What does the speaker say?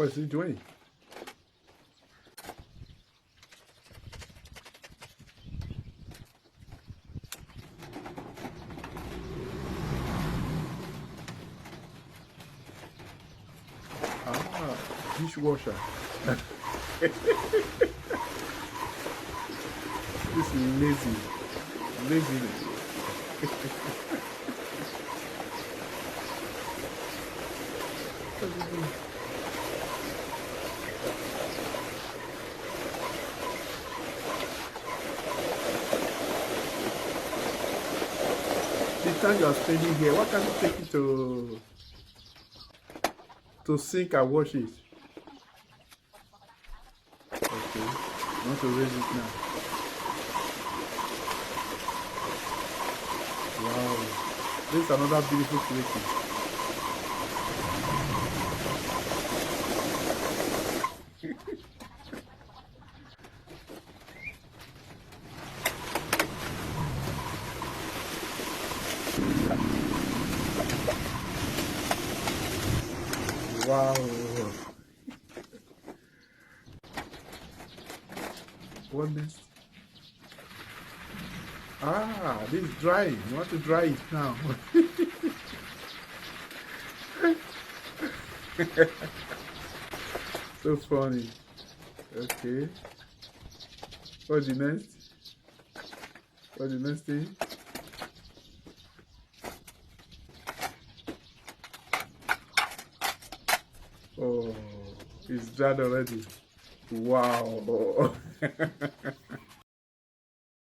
What's he doing? Ah, dishwasher. This is lazy. Laziness. What's he doing? The time you are spending here, why can't you take it to sink and wash it? Okay. You want to raise it now? Wow. This is another beautiful creation. Wow. What next? Ah, this is drying. You want to dry it now? So funny. Okay. What's the next? What's the next thing? Oh, it's dried already. Wow.